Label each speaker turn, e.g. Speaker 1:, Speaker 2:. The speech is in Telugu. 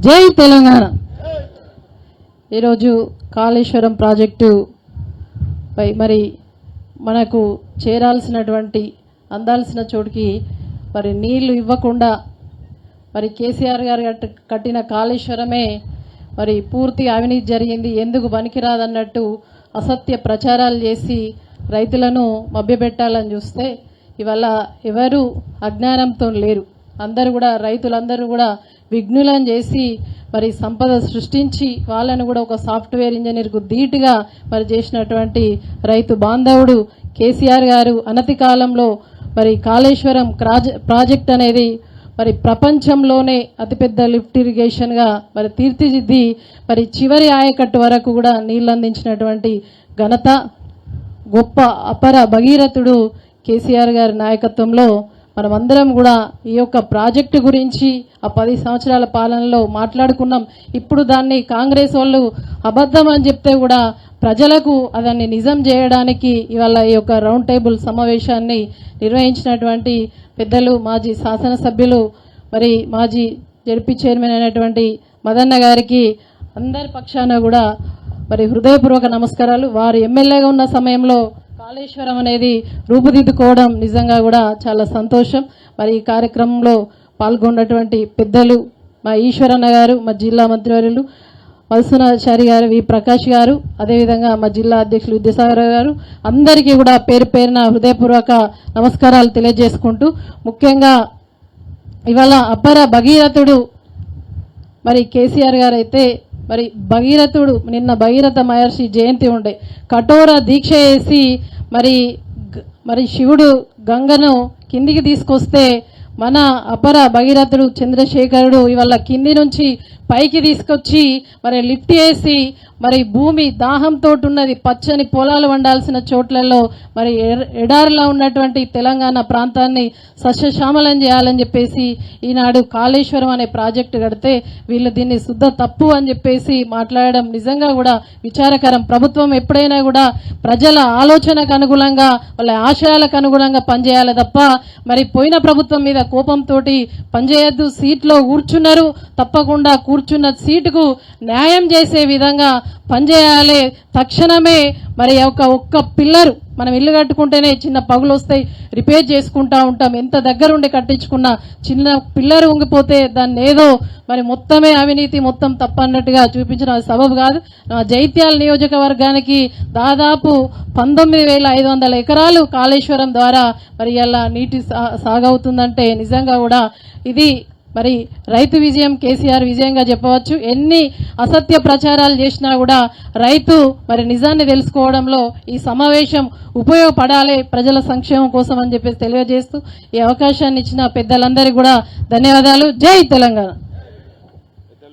Speaker 1: జై తెలంగాణ. ఈరోజు కాళేశ్వరం ప్రాజెక్టు పై మరి మనకు చేరాల్సినటువంటి అందాల్సిన చోటుకి మరి నీళ్లు ఇవ్వకుండా మరి కేసీఆర్ గారు కట్టిన కాళేశ్వరమే మరి పూర్తి అవినీతి జరిగింది, ఎందుకు పనికిరాదన్నట్టు అసత్య ప్రచారాలు చేసి రైతులను మభ్యపెట్టాలని చూస్తే ఇవాళ ఎవరు అజ్ఞానంతో లేరు. అందరూ కూడా రైతులందరూ కూడా విఘ్నులను చేసి మరి సంపద సృష్టించి వాళ్ళను కూడా ఒక సాఫ్ట్వేర్ ఇంజనీర్కు ధీటుగా మరి చేసినటువంటి రైతు బాంధవుడు కేసీఆర్ గారు అనతి కాలంలో మరి కాళేశ్వరం ప్రాజెక్ట్ అనేది మరి ప్రపంచంలోనే అతిపెద్ద లిఫ్ట్ ఇరిగేషన్గా మరి తీర్చిదిద్ది మరి చివరి ఆయకట్టు వరకు కూడా నీళ్ళు అందించినటువంటి ఘనత గొప్ప అపర భగీరథుడు కేసీఆర్ గారి నాయకత్వంలో మనమందరం కూడా ఈ యొక్క ప్రాజెక్టు గురించి ఆ 10 సంవత్సరాల పాలనలో మాట్లాడుకున్నాం. ఇప్పుడు దాన్ని కాంగ్రెస్ వాళ్ళు అబద్ధం అని చెప్తే కూడా ప్రజలకు అదాన్ని నిజం చేయడానికి ఇవాళ ఈ యొక్క రౌండ్ టేబుల్ సమావేశాన్ని నిర్వహించినటువంటి పెద్దలు మాజీ శాసనసభ్యులు మరి మాజీ జడ్పీ చైర్మన్ అయినటువంటి మదన్న గారికి అందరి పక్షాన కూడా మరి హృదయపూర్వక నమస్కారాలు. వారు ఎమ్మెల్యేగా ఉన్న సమయంలో కాళేశ్వరం అనేది రూపుదిద్దుకోవడం నిజంగా కూడా చాలా సంతోషం. మరి ఈ కార్యక్రమంలో పాల్గొన్నటువంటి పెద్దలు మా ఈశ్వరన్న గారు, మా జిల్లా మంత్రివర్యులు మధుసూనాచారి గారు, వి ప్రకాష్ గారు, అదేవిధంగా మా జిల్లా అధ్యక్షులు విద్యాసాగర్ గారు, అందరికీ కూడా పేరు పేరున హృదయపూర్వక నమస్కారాలు తెలియజేసుకుంటూ, ముఖ్యంగా ఇవాళ అపర భగీరథుడు మరి కేసీఆర్ గారు అయితే మరి భగీరథుడు నిన్న భగీరథ మహర్షి జయంతి ఉండే కఠోర దీక్ష చేసి మరి శివుడు గంగను కిందికి తీసుకొస్తే మన అపర భగీరథుడు చంద్రశేఖరుడు ఇవాళ కింది నుంచి పైకి తీసుకొచ్చి మరి లిఫ్ట్ చేసి మరి భూమి దాహంతో ఉన్నది పచ్చని పొలాలు వండాల్సిన చోట్లలో మరి ఎడారిలో ఉన్నటువంటి తెలంగాణ ప్రాంతాన్ని సస్యశ్యామలం చేయాలని చెప్పేసి ఈనాడు కాళేశ్వరం అనే ప్రాజెక్టు కడితే వీళ్ళు దీన్ని శుద్ధ తప్పు అని చెప్పేసి మాట్లాడడం నిజంగా కూడా విచారకరం. ప్రభుత్వం ఎప్పుడైనా కూడా ప్రజల ఆలోచనకు అనుగుణంగా వాళ్ళ ఆశయాలకు అనుగుణంగా పనిచేయాలి తప్ప మరి పోయిన ప్రభుత్వం మీద కోపంతో పనిచేయద్దు. సీట్లో కూర్చున్నారు, తప్పకుండా కూర్చున్న సీటుకు న్యాయం చేసే విధంగా పనిచేయాలి. తక్షణమే మరి ఒక్క పిల్లరు మనం ఇల్లు కట్టుకుంటేనే చిన్న పగులు వస్తాయి, రిపేర్ చేసుకుంటా ఉంటాం. ఎంత దగ్గరుండి కట్టించుకున్నా చిన్న పిల్లరు ఉంగిపోతే దాన్ని ఏదో మరి మొత్తమే అవినీతి, మొత్తం తప్పన్నట్టుగా చూపించడం సబబు కాదు. జైత్యాల నియోజకవర్గానికి దాదాపు 19,500 ఎకరాలు కాళేశ్వరం ద్వారా మరి ఇలా నీటి సాగవుతుందంటే నిజంగా కూడా ఇది మరి రైతు విజయం, కేసీఆర్ విజయంగా చెప్పవచ్చు. ఎన్ని అసత్య ప్రచారాలు చేసినా కూడా రైతు మరి నిజాన్ని తెలుసుకోవడంలో ఈ సమావేశం ఉపయోగపడాలి ప్రజల సంక్షేమం కోసం అని చెప్పేసి తెలియజేస్తూ ఈ అవకాశాన్ని ఇచ్చిన పెద్దలందరికీ కూడా ధన్యవాదాలు. జై తెలంగాణ.